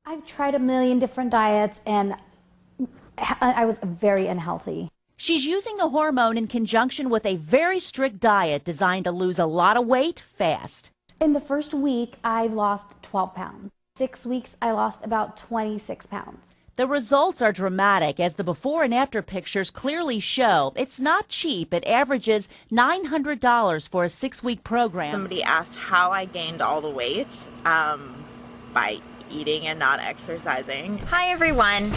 I've tried a million different diets and I was very unhealthy. She's using the hormone in conjunction with a very strict diet designed to lose a lot of weight fast. In the first week, I lost 12 pounds. 6 weeks, I lost about 26 pounds. The results are dramatic, as the before and after pictures clearly show. It's not cheap. It averages $900 for a 6-week program. Somebody asked how I gained all the weight by eating and not exercising. Hi everyone.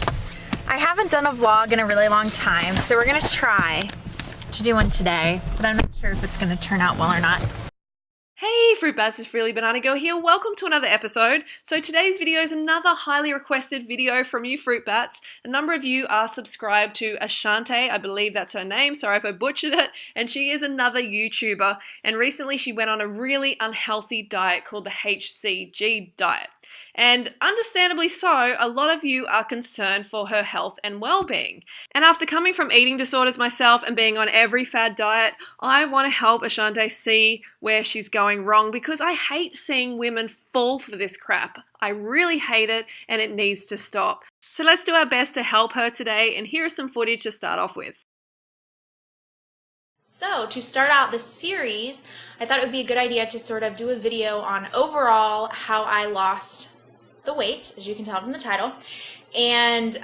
I haven't done a vlog in a really long time, so we're gonna try to do one today, but I'm not sure if it's gonna turn out well or not. Hey Fruit Bats, it's Freely Banana Girl here. Welcome to another episode. So today's video is another highly requested video from you Fruit Bats. A number of you are subscribed to Euchante, I believe that's her name, sorry if I butchered it, and she is another YouTuber, and recently she went on a really unhealthy diet called the HCG Diet. And understandably so, a lot of you are concerned for her health and well-being. And after coming from eating disorders myself and being on every fad diet, I want to help Euchante see where she's going wrong, because I hate seeing women fall for this crap. I really hate it and it needs to stop. So let's do our best to help her today, and here is some footage to start off with. So to start out this series, I thought it would be a good idea to sort of do a video on overall how I lost the weight, as you can tell from the title, and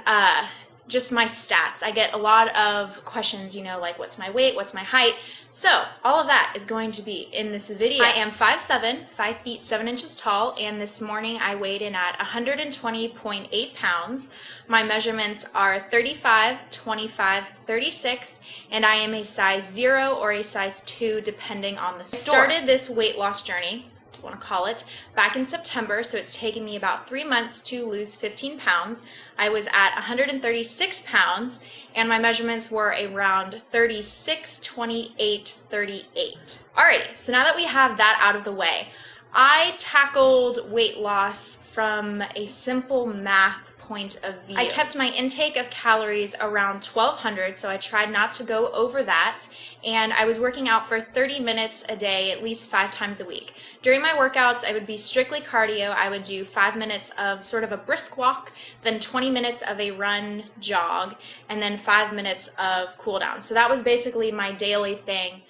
just my stats. I get a lot of questions, like what's my weight, what's my height. So all of that is going to be in this video. I am 5'7", 5 feet 7 inches tall, and this morning I weighed in at 120.8 pounds. My measurements are 35, 25, 36, and I am a size 0 or a size 2 depending on the store. I started this weight loss journey, want to call it, back in September, so it's taken me about 3 months to lose 15 pounds. I was at 136 pounds and my measurements were around 36, 28, 38. Alrighty, so now that we have that out of the way, I tackled weight loss from a simple math point of view. I kept my intake of calories around 1200, so I tried not to go over that, and I was working out for 30 minutes a day, at least 5 times a week. During my workouts, I would be strictly cardio. I would do 5 minutes of sort of a brisk walk, then 20 minutes of a run jog, and then 5 minutes of cool down. So that was basically my daily thing.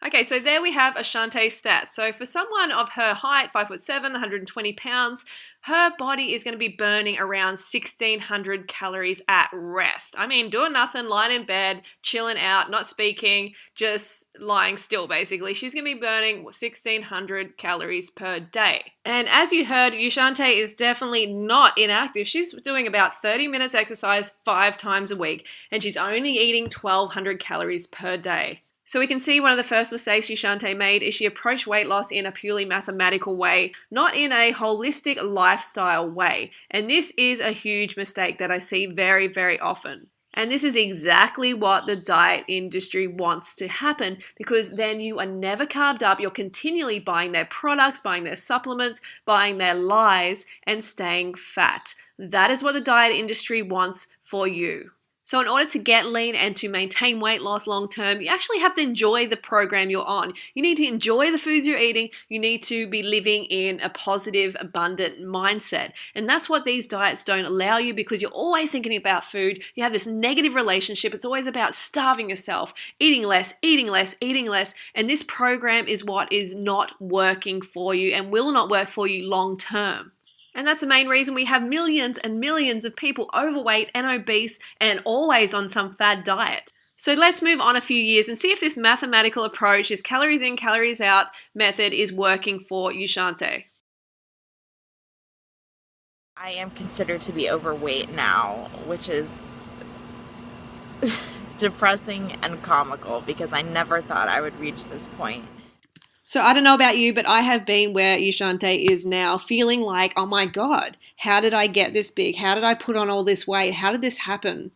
Okay, so there we have Euchante's stats. So for someone of her height, 5'7", 120 pounds, her body is going to be burning around 1,600 calories at rest. I mean, doing nothing, lying in bed, chilling out, not speaking, just lying still basically. She's going to be burning 1,600 calories per day. And as you heard, Euchante is definitely not inactive. She's doing about 30 minutes exercise 5 times a week, and she's only eating 1,200 calories per day. So we can see one of the first mistakes Euchante made is she approached weight loss in a purely mathematical way, not in a holistic lifestyle way. And this is a huge mistake that I see very, very often. And this is exactly what the diet industry wants to happen, because then you are never carved up. You're continually buying their products, buying their supplements, buying their lies, and staying fat. That is what the diet industry wants for you. So in order to get lean and to maintain weight loss long term, you actually have to enjoy the program you're on. You need to enjoy the foods you're eating. You need to be living in a positive, abundant mindset. And that's what these diets don't allow you, because you're always thinking about food. You have this negative relationship. It's always about starving yourself, eating less, eating less, eating less. And this program is what is not working for you and will not work for you long term. And that's the main reason we have millions and millions of people overweight and obese and always on some fad diet. So let's move on a few years and see if this mathematical approach, this calories in, calories out method is working for Euchante. I am considered to be overweight now, which is depressing and comical because I never thought I would reach this point. So I don't know about you, but I have been where Euchante is now, feeling like, oh my God, how did I get this big? How did I put on all this weight? How did this happen?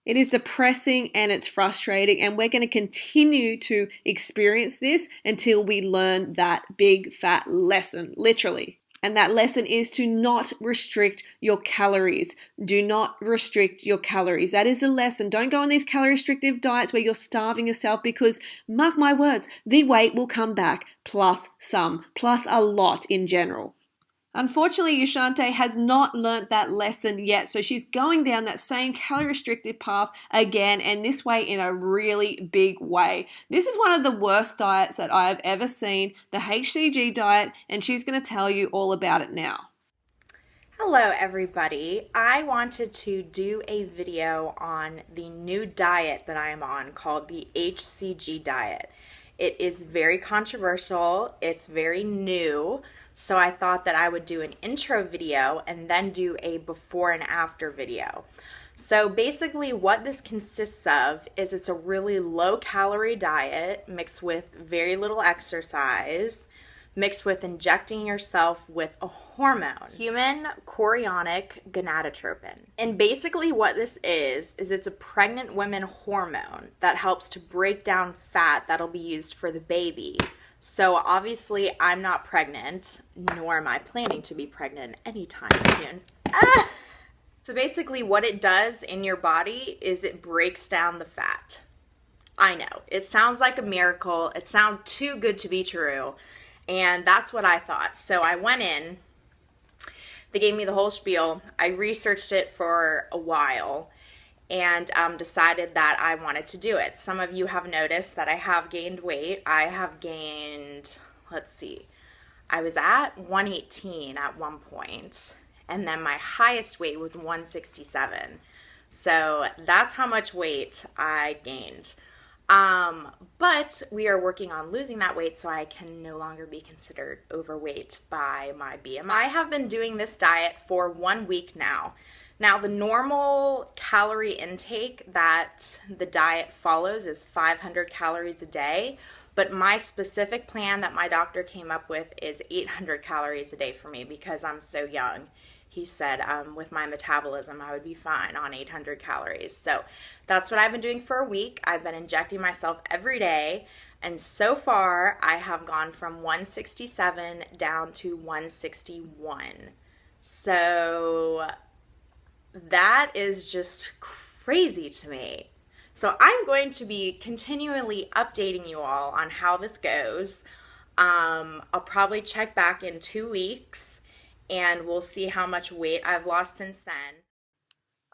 It is depressing and it's frustrating, and we're going to continue to experience this until we learn that big fat lesson, literally. And that lesson is to not restrict your calories. Do not restrict your calories. That is a lesson. Don't go on these calorie restrictive diets where you're starving yourself, because mark my words, the weight will come back plus some, plus a lot in general. Unfortunately, Euchante has not learnt that lesson yet, so she's going down that same calorie restricted path again, and this way in a really big way. This is one of the worst diets that I have ever seen, the HCG diet, and she's going to tell you all about it now. Hello everybody. I wanted to do a video on the new diet that I am on called the HCG diet. It is very controversial, it's very new, so I thought that I would do an intro video and then do a before and after video. So basically what this consists of is it's a really low calorie diet mixed with very little exercise, mixed with injecting yourself with a hormone, human chorionic gonadotropin. And basically what this is it's a pregnant women hormone that helps to break down fat that'll be used for the baby. So obviously I'm not pregnant, nor am I planning to be pregnant anytime soon. So basically what it does in your body is it breaks down the fat. I know, it sounds like a miracle. It sounds too good to be true. And that's what I thought. So I went in, they gave me the whole spiel. I researched it for a while and decided that I wanted to do it. Some of you have noticed that I have gained weight. I have gained, let's see, I was at 118 at one point, and then my highest weight was 167. So that's how much weight I gained. But we are working on losing that weight so I can no longer be considered overweight by my BMI. I have been doing this diet for 1 week now. Now, the normal calorie intake that the diet follows is 500 calories a day, but my specific plan that my doctor came up with is 800 calories a day for me because I'm so young. He said with my metabolism, I would be fine on 800 calories. So that's what I've been doing for a week. I've been injecting myself every day. And so far, I have gone from 167 down to 161. So that is just crazy to me. So I'm going to be continually updating you all on how this goes. I'll probably check back in 2 weeks and we'll see how much weight I've lost since then.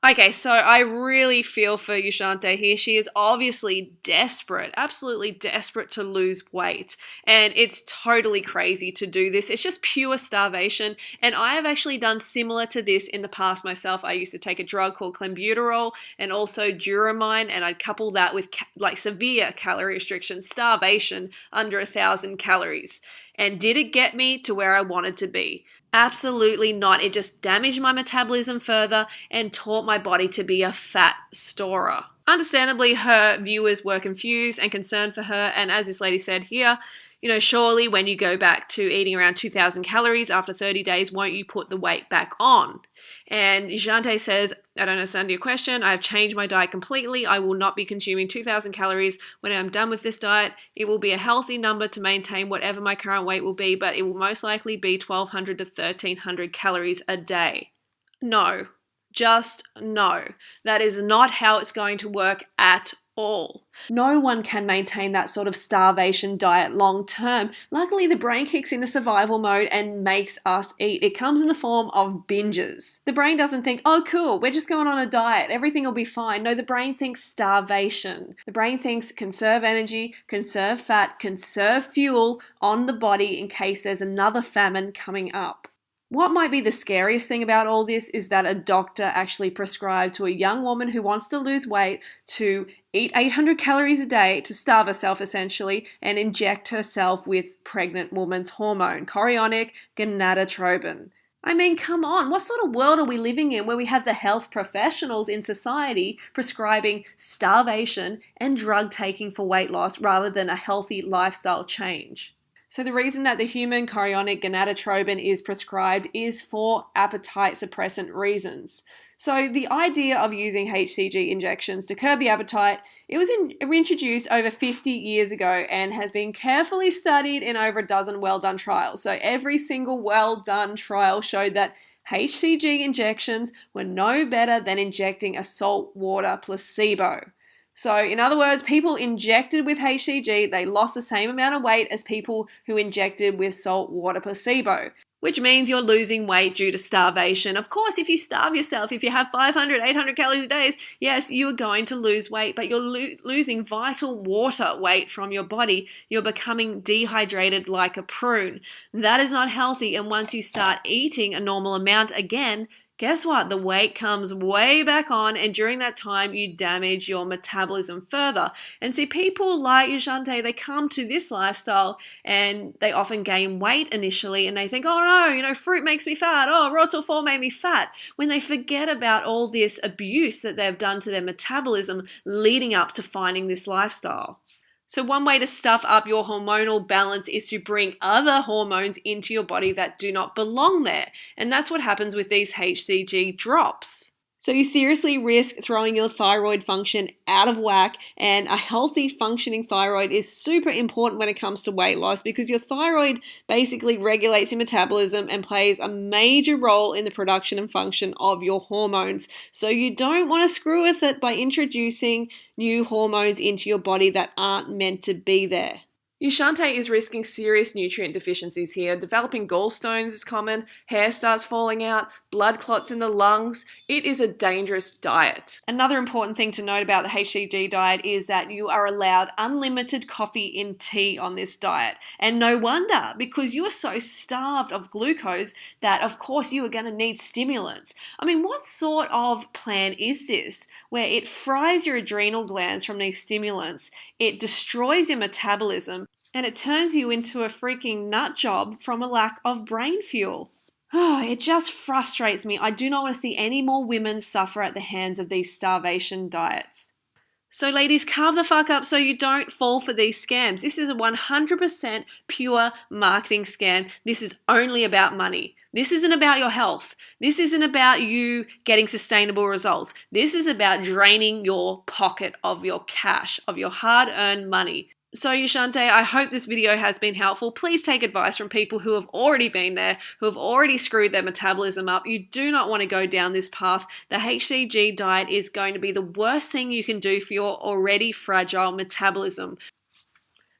Okay, so I really feel for Euchante here. She is obviously desperate, absolutely desperate to lose weight. And it's totally crazy to do this. It's just pure starvation. And I have actually done similar to this in the past myself. I used to take a drug called clenbuterol and also Duramine, and I'd couple that with like severe calorie restriction, starvation under 1,000 calories. And did it get me to where I wanted to be? Absolutely not. It just damaged my metabolism further and taught my body to be a fat storer. Understandably, her viewers were confused and concerned for her, and as this lady said here, surely when you go back to eating around 2,000 calories after 30 days, won't you put the weight back on? And Euchante says, I don't understand your question. I've changed my diet completely. I will not be consuming 2,000 calories. When I'm done with this diet, it will be a healthy number to maintain whatever my current weight will be, but it will most likely be 1,200 to 1,300 calories a day. No, just no. That is not how it's going to work at all. No one can maintain that sort of starvation diet long term. Luckily, the brain kicks into survival mode and makes us eat. It comes in the form of binges. The brain doesn't think, oh cool, we're just going on a diet, everything will be fine. No, the brain thinks starvation. The brain thinks conserve energy, conserve fat, conserve fuel on the body in case there's another famine coming up. What might be the scariest thing about all this is that a doctor actually prescribed to a young woman who wants to lose weight to eat 800 calories a day, to starve herself essentially, and inject herself with pregnant woman's hormone, chorionic gonadotropin. I mean, come on, what sort of world are we living in where we have the health professionals in society prescribing starvation and drug taking for weight loss rather than a healthy lifestyle change? So the reason that the human chorionic gonadotropin is prescribed is for appetite suppressant reasons. So the idea of using HCG injections to curb the appetite, it was introduced over 50 years ago and has been carefully studied in over a dozen well-done trials. So every single well-done trial showed that HCG injections were no better than injecting a saltwater placebo. So in other words, people injected with HCG, they lost the same amount of weight as people who injected with saltwater placebo, which means you're losing weight due to starvation. Of course, if you starve yourself, if you have 500, 800 calories a day, yes, you are going to lose weight, but you're losing vital water weight from your body. You're becoming dehydrated like a prune. That is not healthy, and once you start eating a normal amount again, guess what? The weight comes way back on, and during that time, you damage your metabolism further. And see, people like Euchante, they come to this lifestyle and they often gain weight initially, and they think, oh no, fruit makes me fat. Oh, raw till 4 made me fat. When they forget about all this abuse that they've done to their metabolism leading up to finding this lifestyle. So one way to stuff up your hormonal balance is to bring other hormones into your body that do not belong there. And that's what happens with these HCG drops. So you seriously risk throwing your thyroid function out of whack, and a healthy functioning thyroid is super important when it comes to weight loss because your thyroid basically regulates your metabolism and plays a major role in the production and function of your hormones. So you don't want to screw with it by introducing new hormones into your body that aren't meant to be there. Euchante is risking serious nutrient deficiencies here. Developing gallstones is common, hair starts falling out, blood clots in the lungs. It is a dangerous diet. Another important thing to note about the HCG diet is that you are allowed unlimited coffee and tea on this diet. And no wonder, because you are so starved of glucose that of course you are going to need stimulants. I mean, what sort of plan is this? Where it fries your adrenal glands from these stimulants, it destroys your metabolism, and it turns you into a freaking nut job from a lack of brain fuel. Oh, it just frustrates me. I do not want to see any more women suffer at the hands of these starvation diets. So ladies, carve the fuck up so you don't fall for these scams. This is a 100% pure marketing scam. This is only about money. This isn't about your health. This isn't about you getting sustainable results. This is about draining your pocket of your cash, of your hard-earned money. So Euchante, I hope this video has been helpful. Please take advice from people who have already been there, who have already screwed their metabolism up. You do not want to go down this path. The HCG diet is going to be the worst thing you can do for your already fragile metabolism.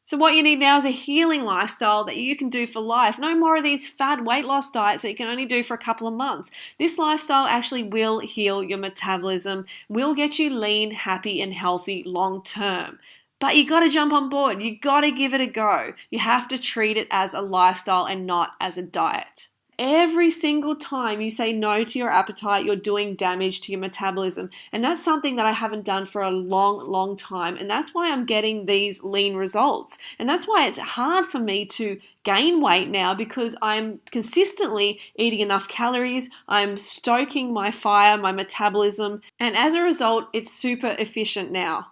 So what you need now is a healing lifestyle that you can do for life. No more of these fad weight loss diets that you can only do for a couple of months. This lifestyle actually will heal your metabolism, will get you lean, happy, and healthy long term. But you got to jump on board. You got to give it a go. You have to treat it as a lifestyle and not as a diet. Every single time you say no to your appetite, you're doing damage to your metabolism. And that's something that I haven't done for a long, long time. And that's why I'm getting these lean results. And that's why it's hard for me to gain weight now, because I'm consistently eating enough calories. I'm stoking my fire, my metabolism. And as a result, it's super efficient now.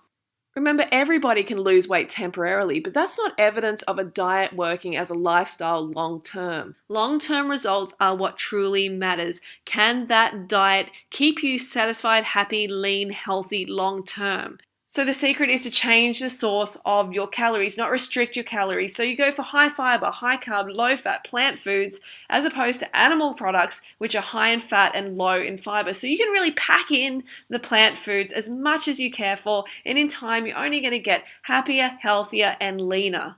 Remember, everybody can lose weight temporarily, but that's not evidence of a diet working as a lifestyle long-term. Long-term results are what truly matters. Can that diet keep you satisfied, happy, lean, healthy long-term? So the secret is to change the source of your calories, not restrict your calories. So you go for high fiber, high carb, low fat plant foods as opposed to animal products which are high in fat and low in fiber. So you can really pack in the plant foods as much as you care for, and in time you're only going to get happier, healthier, and leaner.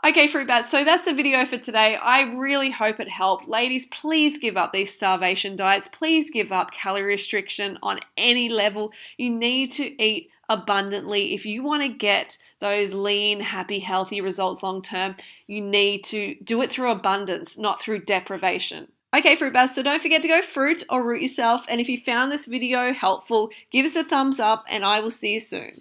Okay, fruit bats, so that's the video for today. I really hope it helped. Ladies, please give up these starvation diets. Please give up calorie restriction on any level. You need to eat abundantly. If you want to get those lean, happy, healthy results long term, you need to do it through abundance, not through deprivation. Okay, fruit bats, so don't forget to go fruit or root yourself. And if you found this video helpful, give us a thumbs up and I will see you soon.